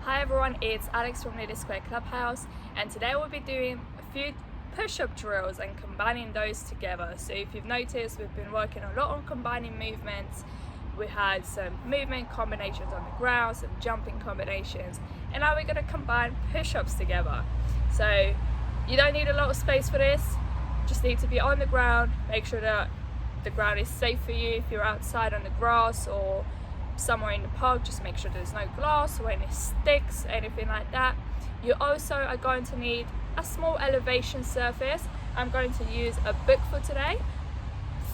Hi everyone, it's Alex from Lady Square Clubhouse, and today we'll be doing a few push-up drills and combining those together. So if you've noticed, we've been working a lot on combining movements. We had some movement combinations on the ground, some jumping combinations, and now we're going to combine push-ups together. So you don't need a lot of space for this, just need to be on the ground. Make sure that the ground is safe for you. If you're outside on the grass or somewhere in the park, just make sure there's no glass or any sticks, anything like that. You also are going to need a small elevation surface. I'm going to use a book for today.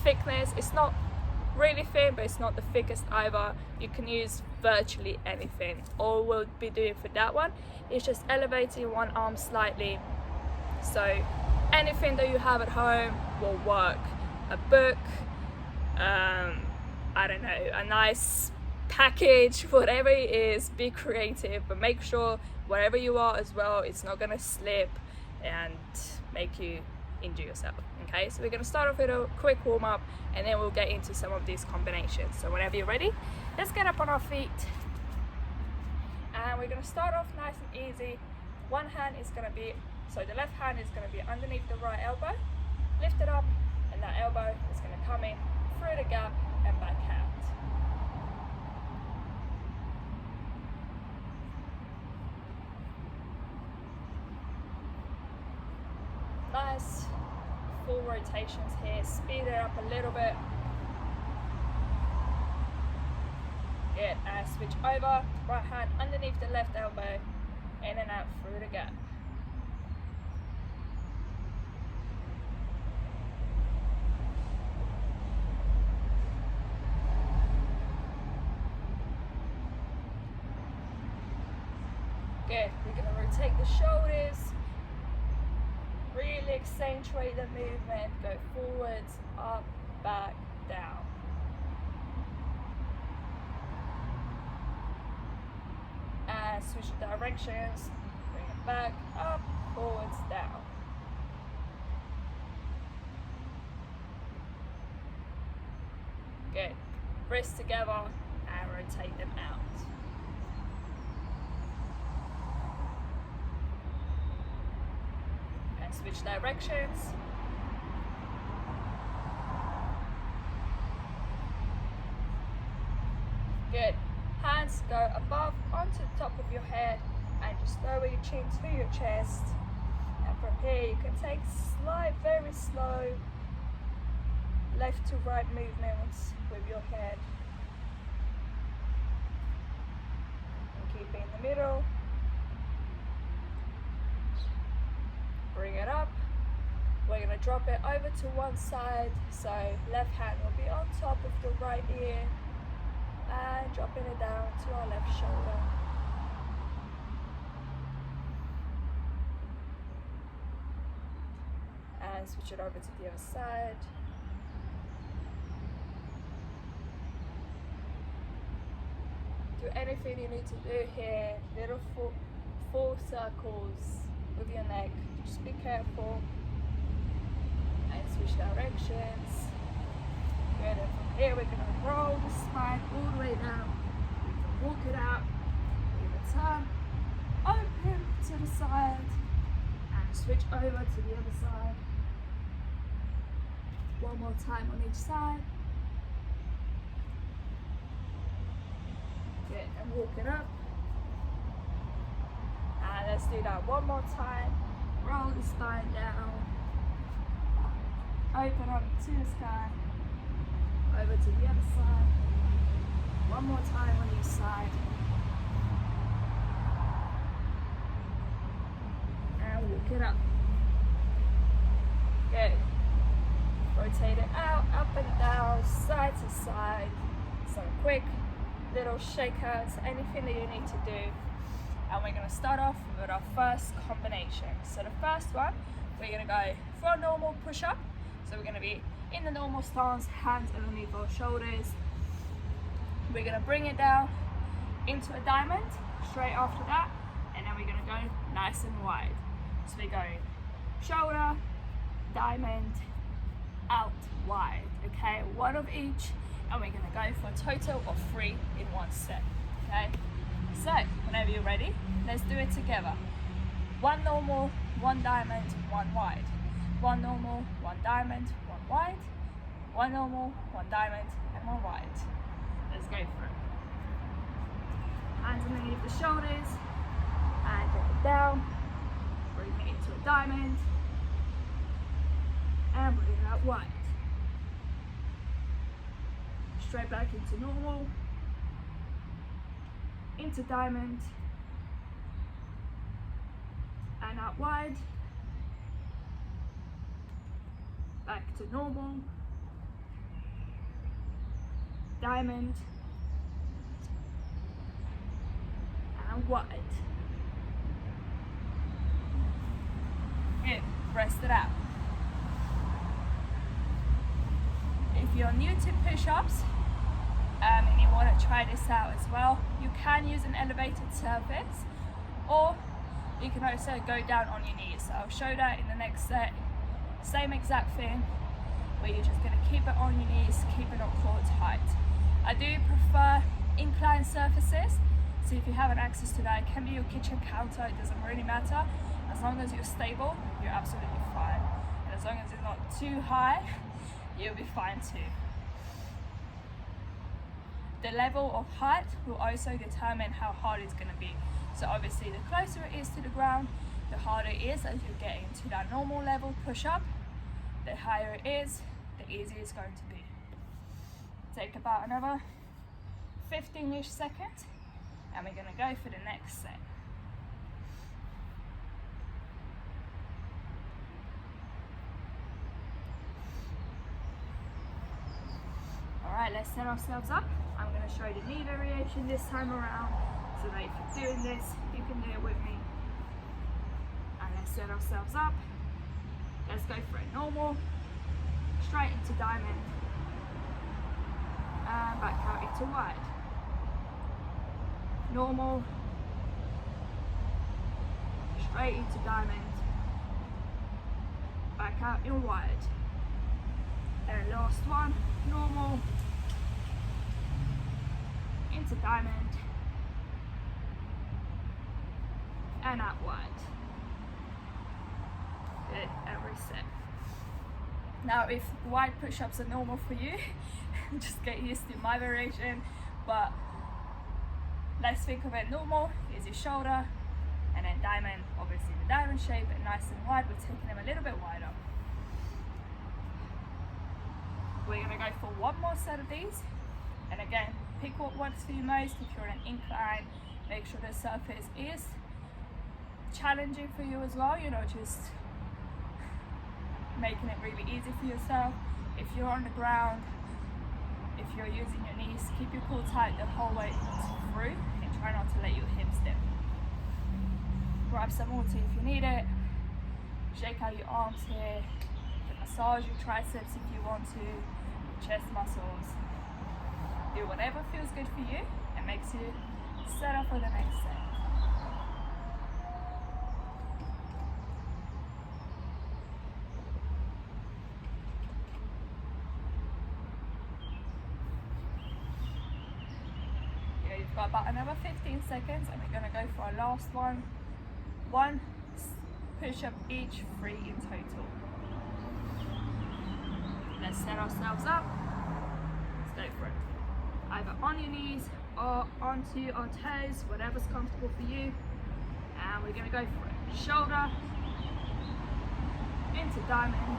Thickness, it's not really thin, but it's not the thickest either. You can use virtually anything. All we'll be doing for that one is just elevating one arm slightly. So anything that you have at home will work. A book, I don't know, a nice package, whatever it is, be creative, but make sure wherever you are as well, it's not gonna slip and make you injure yourself. Okay, so we're gonna start off with a quick warm-up and then we'll get into some of these combinations. So whenever you're ready, let's get up on our feet, and we're gonna start off nice and easy. One hand is gonna be, so the left hand is gonna be underneath the right elbow, lift it up, and that elbow is gonna come in through the gap and back out. Nice full rotations here, speed it up a little bit. Good, and switch over, right hand underneath the left elbow, in and out through the gap. Good, we're going to rotate the shoulders, really accentuate the movement, go forwards, up, back, down. And switch directions, bring it back, up, forwards, down. Good, wrists together and rotate them out. Switch directions. Good. Hands go above onto the top of your head and just lower your chin to your chest. And from here you can take slight, very slow left to right movements with your head. And keep it in the middle. Bring it up. We're going to drop it over to one side, so left hand will be on top of the right ear and dropping it down to our left shoulder. And switch it over to the other side. Do anything you need to do here, little full circles with your neck. Just be careful and switch directions. Good, and from here we're going to roll the spine all the way down. Walk it out, give a turn, open to the side, and switch over to the other side. One more time on each side. Good, and walk it up. And let's do that one more time. Roll the spine down. Open up to the sky. Over to the other side. One more time on each side. And walk it up. Good. Rotate it out, up and down, side to side. Some quick little shakeouts, anything that you need to do. And we're going to start off with our first combination. So the first one, we're going to go for a normal push-up. So we're going to be in the normal stance, hands underneath our shoulders. We're going to bring it down into a diamond straight after that, and then we're going to go nice and wide. So we're going shoulder, diamond, out, wide. Okay, one of each, and we're going to go for a total of 3 in one set. Okay. So, whenever you're ready, let's do it together. One normal, one diamond, one wide. One normal, one diamond, one wide. One normal, one diamond, and one wide. Let's go for it. Hands underneath the shoulders, and drop it down. Bring it into a diamond, and bring it out wide. Straight back into normal, into diamond, and out wide, back to normal, diamond, and wide. Good, rest it out. If you're new to push-ups and you want to try this out as well, you can use an elevated surface, or you can also go down on your knees. So I'll show that in the next set. Same exact thing, where you're just going to keep it on your knees, keep it not core tight. I do prefer inclined surfaces, so if you have an access to that, it can be your kitchen counter, it doesn't really matter. As long as you're stable, you're absolutely fine. And as long as it's not too high, you'll be fine too. The level of height will also determine how hard it's going to be. So obviously the closer it is to the ground, the harder it is as you're getting to that normal level push-up. The higher it is, the easier it's going to be. Take about another 15-ish seconds, and we're going to go for the next set. Alright, let's set ourselves up. I'm going to show you the knee variation this time around, so that if you're doing this, you can do it with me. And let's set ourselves up. Let's go for a normal, straight into diamond, and back out into wide. Normal, straight into diamond, back out in wide. And last one, normal, into diamond, and out wide. Good, and reset. Now if wide push-ups are normal for you, just get used to my variation, but let's think of it normal is your shoulder, and then diamond, obviously the diamond shape, but nice and wide. We're taking them a little bit wider. We're going to go for one more set of these, and again, pick what works for you most. If you're in an incline, make sure the surface is challenging for you as well, just making it really easy for yourself. If you're on the ground, if you're using your knees, keep your core tight the whole way through, and try not to let your hips dip. Grab some water if you need it, shake out your arms here, massage your triceps if you want to, chest muscles. Do whatever feels good for you and makes you set up for the next set. Yeah, you've got about another 15 seconds, and we're going to go for our last one. One push-up each, 3 in total. Let's set ourselves up. Let's go for it. Either on your knees or onto our toes, whatever's comfortable for you. And we're going to go for it. Shoulder, into diamond,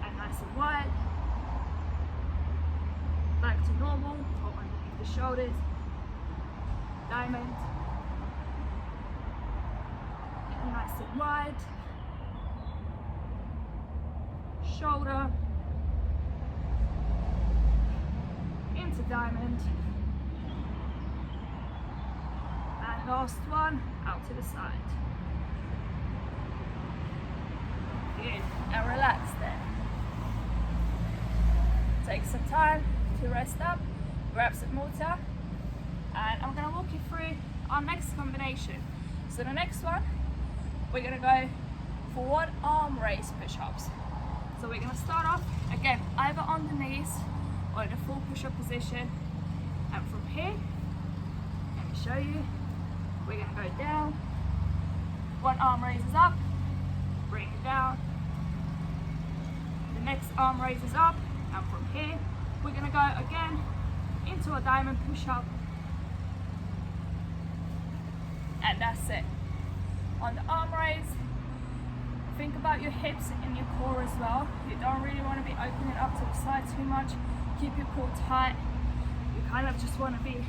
and nice and wide. Back to normal, or underneath the shoulders. Diamond, and nice and wide. Shoulder, into diamond, and last one out to the side. Good, and relax there. Take some time to rest up, grab some water, and I'm going to walk you through our next combination. So the next one, we're going to go for one arm raise push-ups. So we're going to start off, again, either on the knees or in a full push-up position. And from here, show you. We're going to go down. One arm raises up, bring it down. The next arm raises up, and from here we're going to go again into a diamond push-up, and that's it. On the arm raise, think about your hips and your core as well. You don't really want to be opening up to the side too much. Keep your core tight. You kind of just want to be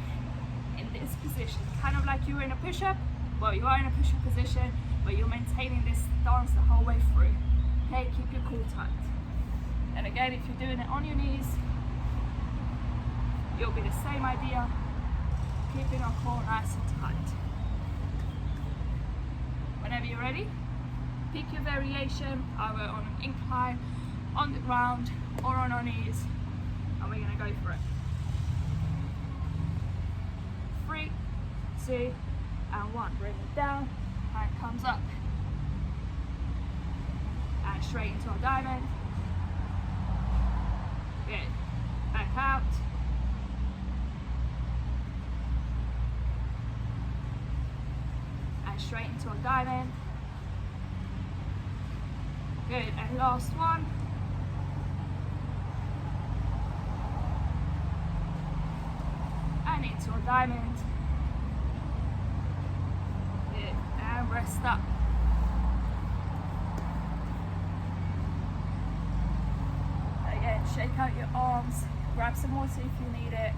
in this position, kind of like you were in a push-up. Well, you are in a push-up position, but you're maintaining this stance the whole way through. Okay, keep your core tight. And again, if you're doing it on your knees, it'll be the same idea, keeping our core nice and tight. Whenever you're ready, pick your variation, either on an incline, on the ground, or on our knees, and we're going to go for it. 3, 2, and 1. Bring it down, and it comes up. And straight into a diamond. Good. Back out. And straight into a diamond. Good. And last one. And into a diamond. Good. And rest up. Again, shake out your arms. Grab some water if you need it.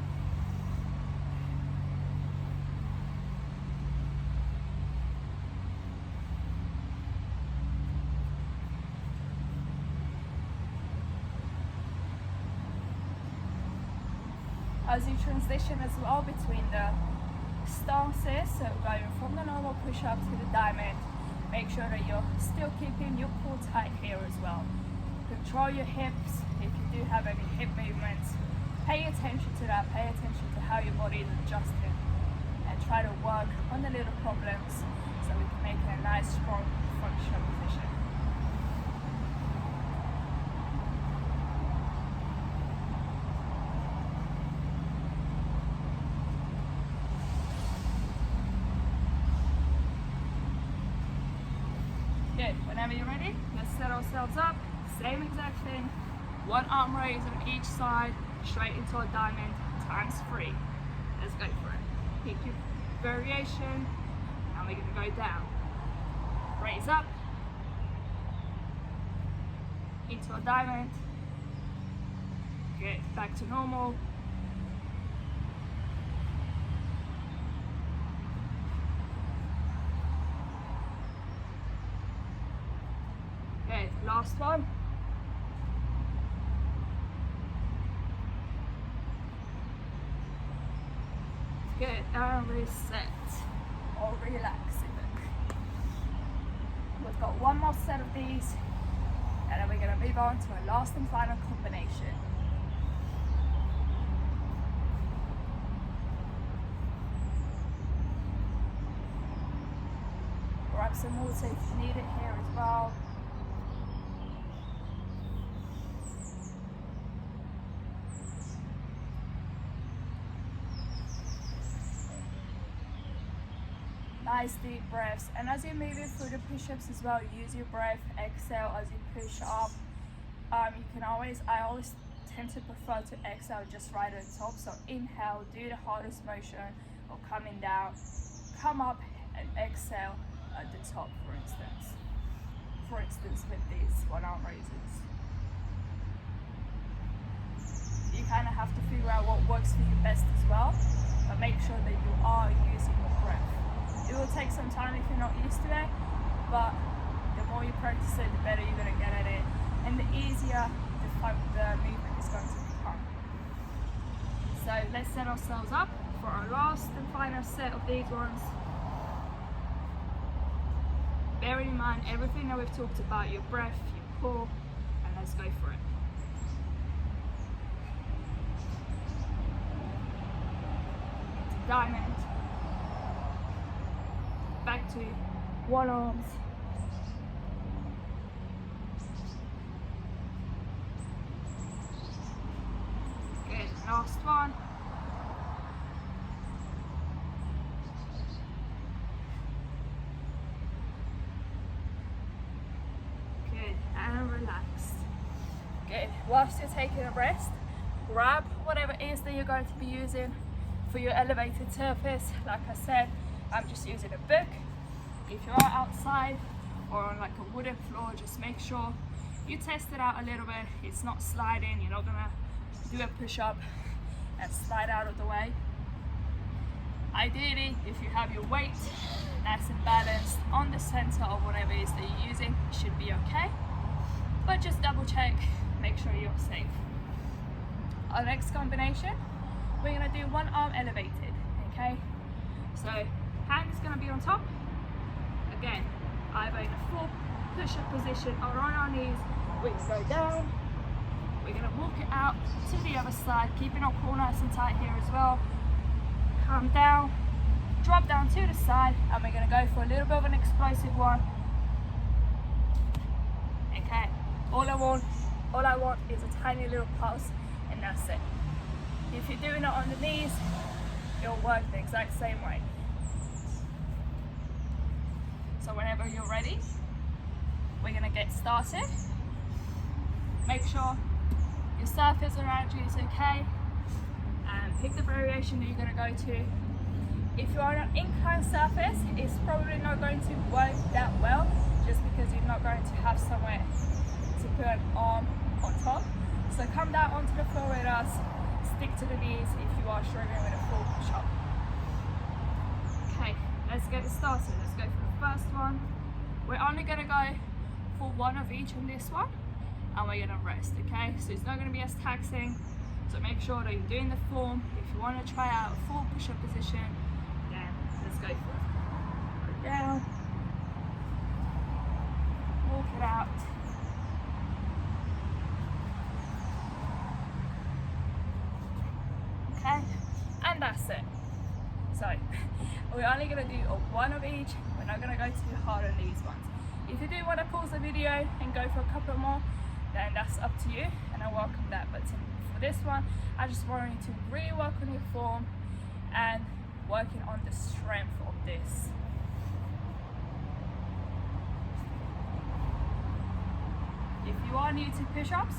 As you transition as well between the stances, so going from the normal push-up to the diamond, make sure that you're still keeping your core tight here as well. Control your hips. If you do have any hip movements, pay attention to that, pay attention to how your body is adjusting, and try to work on the little problems so we can make it a nice, strong, functional position. Good. Whenever you're ready, let's set ourselves up. Same exact thing. One arm raise on each side, straight into a diamond, times 3. Let's go for it. Pick your variation, and we're going to go down. Raise up, into a diamond. Good. Back to normal. Good. Last one. Good, and reset or relax even. We've got one more set of these, and then we're going to move on to a last and final combination. Grab some water if you need it here as well. Nice deep breaths, and as you're moving through the push-ups as well, use your breath, exhale as you push up. You can always, I always tend to prefer to exhale just right at the top. So inhale, do the hardest motion or coming down, come up and exhale at the top, for instance. For instance, with these one arm raises. You kind of have to figure out what works for you best as well, but make sure that you are using your breath. It will take some time if you're not used to it, but the more you practice it, the better you're going to get at it, and the easier the movement is going to become. So let's set ourselves up for our last and final set of these ones. Bearing in mind everything that we've talked about, your breath, your core, and let's go for it. Diamond. Back to one arms. Good. Last one. Good. Whilst you're taking a rest, grab whatever it is that you're going to be using for your elevated surface. Like I said, I'm just using a book. If you are outside or on like a wooden floor, just make sure you test it out a little bit. It's not sliding. You're not gonna do a push-up and slide out of the way. Ideally, if you have your weight nice and balanced on the center of whatever it is that you're using, it should be okay. But just double check, make sure you're safe. Our next combination, we're gonna do one arm elevated, okay? So hand is gonna be on top. Again, either in a full push-up position or on our knees. We can go down. We're gonna walk it out to the other side, keeping our core nice and tight here as well. Come down, drop down to the side, and we're gonna go for a little bit of an explosive one. Okay, all I want is a tiny little pulse, and that's it. If you're doing it on the knees, it'll work the exact same way. So whenever you're ready, we're gonna get started. Make sure your surface around you is okay, and pick the variation that you're gonna go to. If you're on an inclined surface, it's probably not going to work that well, just because you're not going to have somewhere to put an arm on top. So come down onto the floor with us, stick to the knees if you are struggling with a full push-up. Okay, let's get it started. Let's go for the first one. We're only gonna go for one of each on this one, and we're gonna rest, okay? So it's not gonna be as taxing, so make sure that you're doing the form. If you wanna try out a full push-up position, then let's go for it. Go down, walk it out. Okay, and that's it. So we're only going to do one of each. We're not going to go too hard on these ones. If you do want to pause the video and go for a couple more, then that's up to you, and I welcome that. But for this one, I just want you to really work on your form and working on the strength of this. If you are new to push-ups,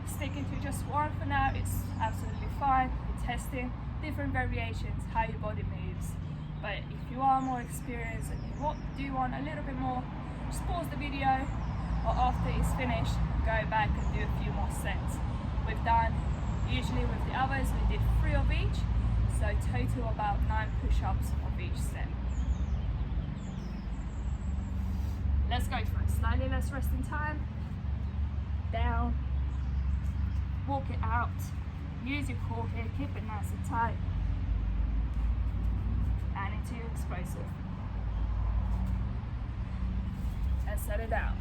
sticking to just one for now, it's absolutely fine. We're testing different variations, how your body moves. But if you are more experienced and you do want a little bit more, just pause the video, or after it's finished, go back and do a few more sets. We've done, usually with the others, we did 3 of each, so total about 9 push-ups of each set. Let's go for it. Slightly less resting time. Down. Walk it out. Use your core here, keep it nice and tight. And into your explosive. And set it down.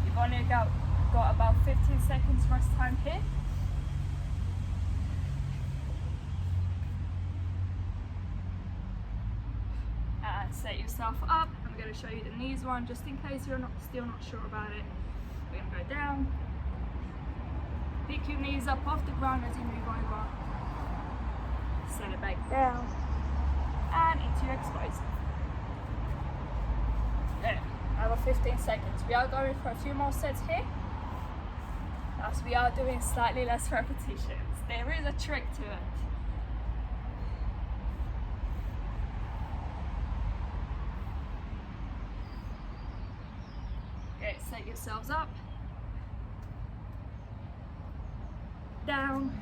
You've only got about 15 seconds rest time here. And set yourself up. I'm going to show you the knees one, just in case you're still not sure about it. We're going to go down. Pick your knees up off the ground as you move over. Set it back down. And into your explosive. There, another 15 seconds. We are going for a few more sets here, as we are doing slightly less repetitions. There is a trick to it. Okay, set yourselves up. Down.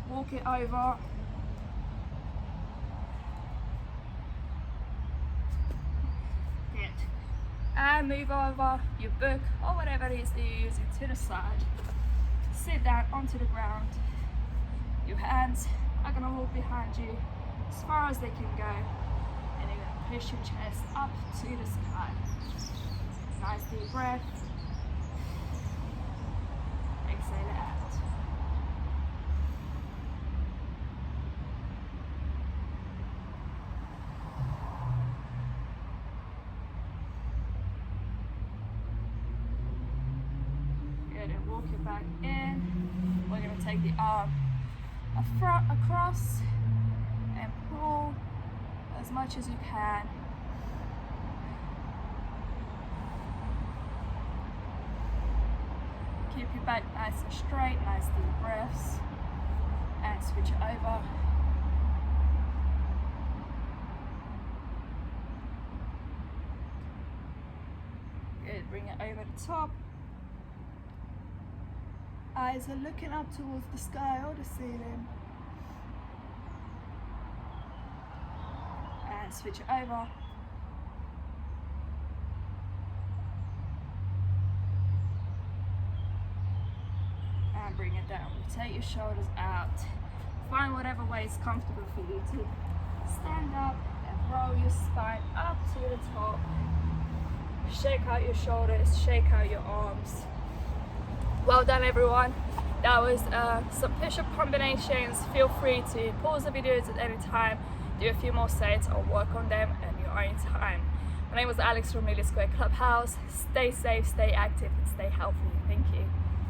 Walk it over. Good. And move over your book or whatever it is that you're using to the side. Sit down onto the ground. Your hands are going to walk behind you as far as they can go. And you're going to push your chest up to the sky. Nice deep breath. Exhale it out. Good, and walk it back in. We're going to take the arm across and pull as much as you can Keep your back nice and straight, nice deep breaths, and switch it over. Good, bring it over the top. Eyes are looking up towards the sky or the ceiling. And switch it over. And bring it down. Rotate your shoulders out. Find whatever way is comfortable for you to stand up and roll your spine up to the top. Shake out your shoulders, shake out your arms. Well done everyone. That was some push-up combinations. Feel free to pause the videos at any time, do a few more sets or work on them at your own time. My name was Alex from Square Clubhouse. Stay safe, stay active and stay healthy. Thank you.